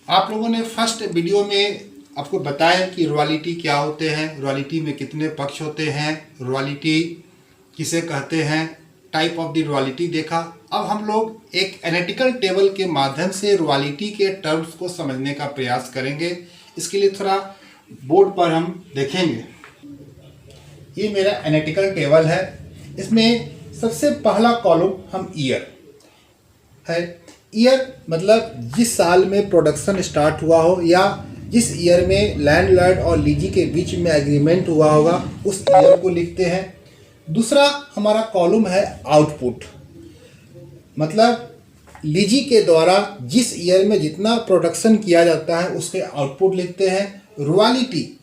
आप लोगों ने फर्स्ट वीडियो में आपको बताया कि रॉयल्टी क्या होते हैं, रॉयल्टी में कितने पक्ष होते हैं, रॉयल्टी किसे कहते हैं, टाइप ऑफ द रॉयल्टी देखा। अब हम लोग एक एनालिटिकल टेबल के माध्यम से रॉयल्टी के टर्म्स को समझने का प्रयास करेंगे। इसके लिए थोड़ा बोर्ड पर हम देखेंगे। ये मेरा एनालिटिकल टेबल है। इसमें सबसे पहला कॉलम हम ईयर है। ईयर मतलब जिस साल में प्रोडक्शन स्टार्ट हुआ हो या जिस ईयर में लैंडलॉर्ड और लीजी के बीच में एग्रीमेंट हुआ होगा उस ईयर को लिखते हैं। दूसरा हमारा कॉलम है आउटपुट, मतलब लीजी के द्वारा जिस ईयर में जितना प्रोडक्शन किया जाता है उसके आउटपुट लिखते हैं। रॉयल्टी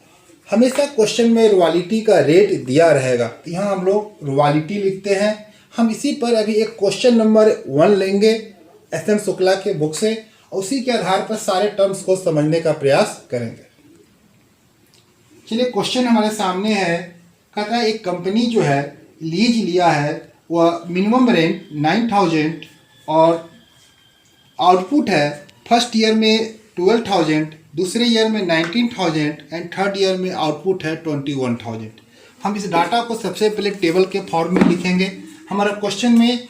हमेशा क्वेश्चन में रॉयल्टी का रेट दिया रहेगा, यहाँ हम लोग रॉयल्टी लिखते हैं। हम इसी पर अभी एक क्वेश्चन नंबर 1 लेंगे एस.एन. शुक्ला के बुक से, और उसी के आधार पर सारे टर्म्स को समझने का प्रयास करेंगे। चलिए, क्वेश्चन हमारे सामने है। कहता है एक कंपनी जो है लीज लिया है, वह मिनिमम रेंट 9000 और आउटपुट है फर्स्ट ईयर में 12000, दूसरे ईयर में 19000 एंड थर्ड ईयर में आउटपुट है 21000। हम इस डाटा को सबसे पहले टेबल के फॉर्म में लिखेंगे। हमारा क्वेश्चन में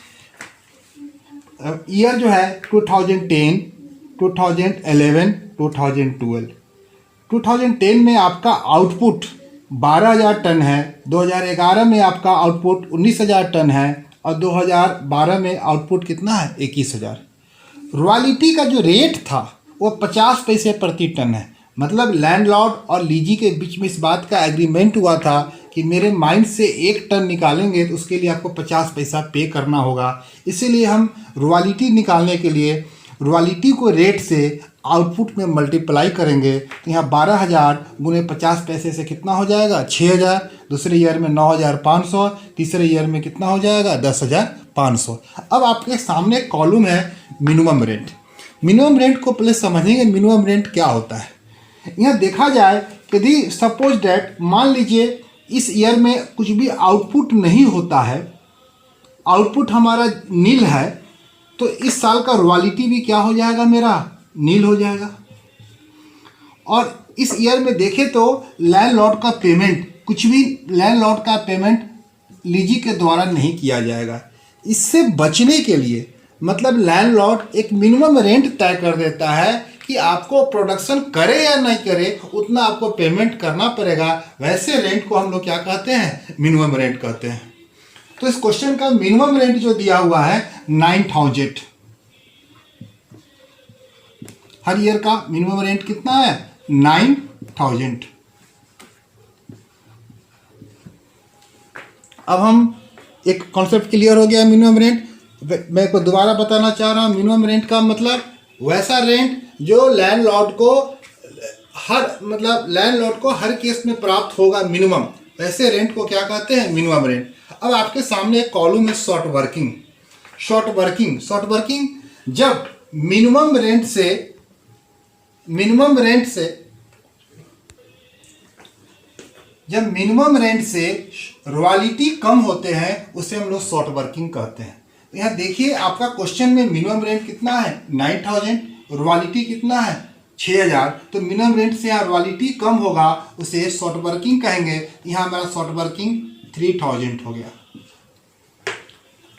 ईयर जो है 2010, 2011, 2012। 2010 में आपका आउटपुट 12000 टन है, 2011 में आपका आउटपुट 19000 टन है और 2012 में आउटपुट कितना है 21000। रॉयल्टी का जो रेट था वो 50 पैसे प्रति टन है। मतलब लैंडलॉर्ड और लीजी के बीच में इस बात का एग्रीमेंट हुआ था कि मेरे माइंड से 1 टन निकालेंगे तो उसके लिए आपको 50 पैसा पे करना होगा। इसीलिए हम रॉयल्टी निकालने के लिए रॉयल्टी को रेट से आउटपुट में मल्टीप्लाई करेंगे तो यहाँ 12000 गुने 50 पैसे से कितना हो जाएगा 6000, दूसरे ईयर में 9500, तीसरे ईयर में कितना हो जाएगा 10500। अब आपके सामने कॉलम है मिनिमम रेंट। मिनिमम रेंट को पहले समझेंगे मिनिमम रेंट क्या होता है। यहाँ देखा जाए कि यदि सपोज डैट मान लीजिए इस ईयर में कुछ भी आउटपुट नहीं होता है, आउटपुट हमारा नील है, तो इस साल का रॉयल्टी भी क्या हो जाएगा मेरा नील हो जाएगा। और इस ईयर में देखें तो लैंडलॉर्ड का पेमेंट कुछ भी लैंडलॉर्ड का पेमेंट लीजी के द्वारा नहीं किया जाएगा। इससे बचने के लिए मतलब लैंडलॉर्ड एक मिनिमम रेंट तय कर देता है कि आपको प्रोडक्शन करे या नहीं करे उतना आपको पेमेंट करना पड़ेगा। वैसे रेंट को हम लोग क्या कहते हैं मिनिमम रेंट कहते हैं। तो इस क्वेश्चन का मिनिमम रेंट जो दिया हुआ है 9000। हर ईयर का मिनिमम रेंट कितना है 9000। अब हम एक कॉन्सेप्ट क्लियर हो गया मिनिमम रेंट। मैं को दोबारा बताना चाह रहा हूँ। मिनिमम रेंट का मतलब वैसा रेंट जो लैंडलॉर्ड को हर केस में प्राप्त होगा मिनिमम, वैसे रेंट को क्या कहते हैं मिनिमम रेंट। अब आपके सामने एक कॉलम है शॉर्ट वर्किंग। शॉर्ट वर्किंग जब मिनिमम रेंट से रॉयल्टी कम होते हैं उसे हम लोग शॉर्ट वर्किंग कहते हैं। तो यहाँ देखिए आपका क्वेश्चन में मिनिमम रेंट कितना है 9000, रॉयल्टी कितना है 6000, तो मिनिमम रेंट से यहाँ रॉयल्टी कम होगा उसे शॉर्ट वर्किंग कहेंगे। यहाँ मेरा शॉर्ट वर्किंग 3000 हो गया।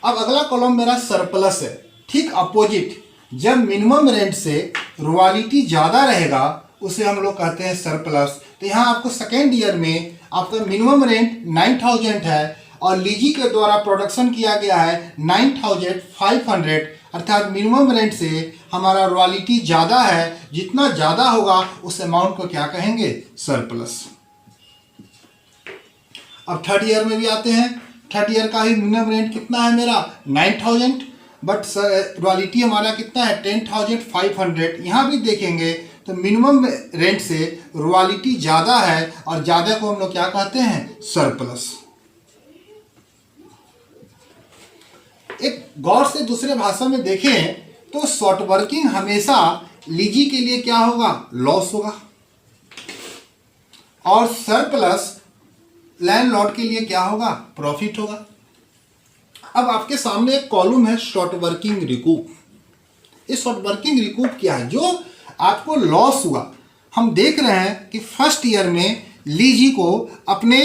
अब अगला कॉलम मेरा सरप्लस है। ठीक अपोजिट, जब मिनिमम रेंट से रॉयल्टी ज़्यादा रहेगा उसे हम लोग कहते हैं सरप्लस। तो यहाँ आपको सेकेंड ईयर में आपका मिनिमम रेंट 9000 है और लीजी के द्वारा प्रोडक्शन किया गया है 9500, अर्थात मिनिमम रेंट से हमारा रॉयल्टी ज़्यादा है। जितना ज़्यादा होगा उस अमाउंट को क्या कहेंगे सरप्लस। अब थर्ड ईयर में भी आते हैं। थर्ड ईयर का ही मिनिमम रेंट कितना है मेरा 9000, बट रॉयल्टी हमारा कितना है 10500। यहाँ भी देखेंगे तो मिनिमम रेंट से रॉयल्टी ज़्यादा है और ज़्यादा को हम लोग क्या कहते हैं सरप्लस। एक गौर से दूसरे भाषा में देखें तो शॉर्ट वर्किंग हमेशा लीजी के लिए क्या होगा लॉस होगा और सरप्लस लैंडलॉर्ड के लिए क्या होगा प्रॉफिट होगा। अब आपके सामने एक कॉलम है शॉर्ट वर्किंग रिकूप। इस शॉर्ट वर्किंग रिकूप क्या है? जो आपको लॉस हुआ। हम देख रहे हैं कि फर्स्ट ईयर में लीजी को अपने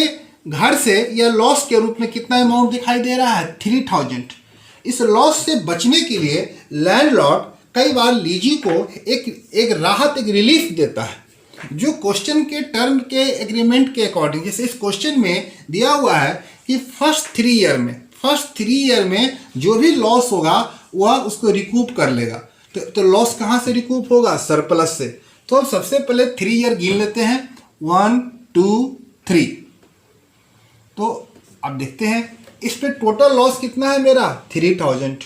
घर से या लॉस के रूप में कितना अमाउंट दिखाई दे रहा है, 3000। इस लॉस से बचने के लिए लैंडलॉर्ड कई बार लीजी को एक राहत, एक रिलीफ देता है, जो क्वेश्चन के टर्म के एग्रीमेंट के अकॉर्डिंग। जैसे इस क्वेश्चन में दिया हुआ है कि फर्स्ट थ्री ईयर में जो भी लॉस होगा वह उसको रिकूप कर लेगा। तो लॉस कहाँ से रिकूप होगा? सरप्लस से। तो हम सबसे पहले 3 ईयर गिन लेते हैं, 1 2 3। तो अब देखते हैं इस पे टोटल लॉस कितना है मेरा, 3000।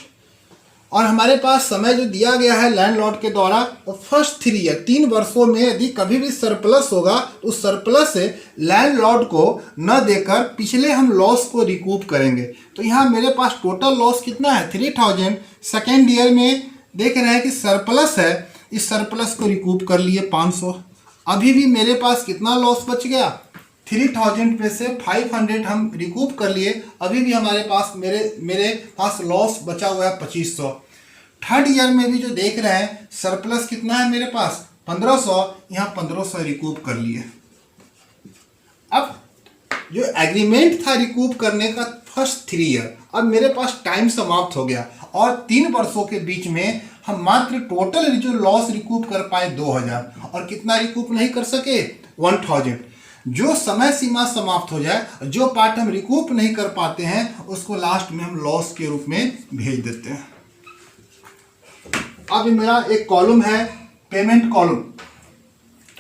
और हमारे पास समय जो दिया गया है लैंडलॉर्ड के द्वारा, तो फर्स्ट 3 ईयर 3 वर्षों में यदि कभी भी सरप्लस होगा तो उस सरप्लस से लैंडलॉर्ड को न देकर पिछले हम लॉस को रिकूप करेंगे। तो यहाँ मेरे पास टोटल लॉस कितना है, 3000। सेकेंड ईयर में देख रहे हैं कि सरप्लस है, इस सरप्लस को रिकूप कर लिए 500। अभी भी मेरे पास कितना लॉस बच गया, 3000 में से 500 हम रिकूप कर लिए। अभी भी हमारे पास मेरे पास लॉस बचा हुआ है 2500। थर्ड ईयर में भी जो देख रहे हैं सरप्लस कितना है मेरे पास, 1500, यहाँ 1500 रिकूप कर लिए। अब जो एग्रीमेंट था रिकूप करने का फर्स्ट 3 ईयर, अब मेरे पास टाइम समाप्त हो गया और 3 वर्षों के बीच में हम मात्र टोटल जो लॉस रिकूप कर पाए 2000, और कितना रिकूप नहीं कर सके, 1000। जो समय सीमा समाप्त हो जाए, जो पार्ट हम रिकूप नहीं कर पाते हैं उसको लास्ट में हम लॉस के रूप में भेज देते हैं। अब मेरा एक कॉलम है पेमेंट कॉलम।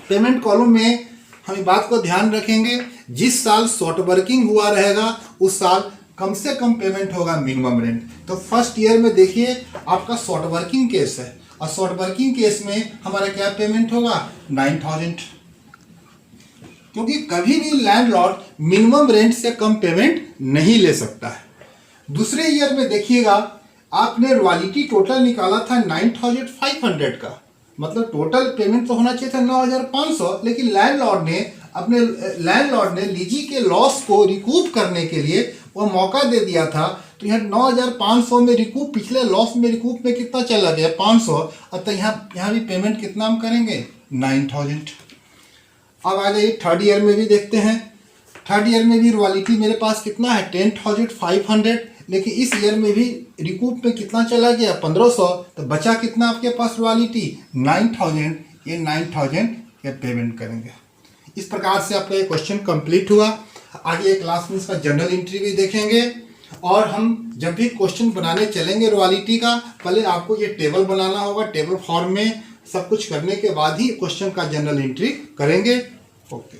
पेमेंट कॉलम में हम इस बात को ध्यान रखेंगे, जिस साल शॉर्ट वर्किंग हुआ रहेगा उस साल कम से कम पेमेंट होगा मिनिमम रेंट। तो फर्स्ट ईयर में देखिए आपका शॉर्ट वर्किंग केस है, और शॉर्ट वर्किंग केस में हमारा क्या पेमेंट होगा, 9000, क्योंकि कभी भी लैंडलॉर्ड मिनिमम रेंट से कम पेमेंट नहीं ले सकता है। दूसरे ईयर में देखिएगा आपने रॉयल्टी टोटल निकाला था 9500 का, मतलब टोटल पेमेंट तो होना चाहिए था 9500, लेकिन लैंडलॉर्ड ने लीजी के लॉस को रिकूप करने के लिए वो मौका दे दिया था। तो यहाँ 9500 में रिकूप, पिछले लॉस में रिकूप में कितना चला गया, 500। अब तो यहाँ भी पेमेंट कितना हम करेंगे, 9000। अब आ जाइए थर्ड ईयर में भी देखते हैं। थर्ड ईयर में भी रॉयल्टी मेरे पास कितना है, 10,500, लेकिन इस ईयर में भी रिकूप में कितना चला गया, 1500। तो बचा कितना आपके पास रॉयल्टी, 9000। ये 9000 ये पेमेंट करेंगे। इस प्रकार से आपका ये क्वेश्चन कंप्लीट हुआ। आगे क्लास में इसका जनरल एंट्री भी देखेंगे, और हम जब भी क्वेश्चन बनाने चलेंगे रॉयल्टी का, पहले आपको ये टेबल बनाना होगा। टेबल फॉर्म में सब कुछ करने के बाद ही क्वेश्चन का जनरल एंट्री करेंगे। ओके।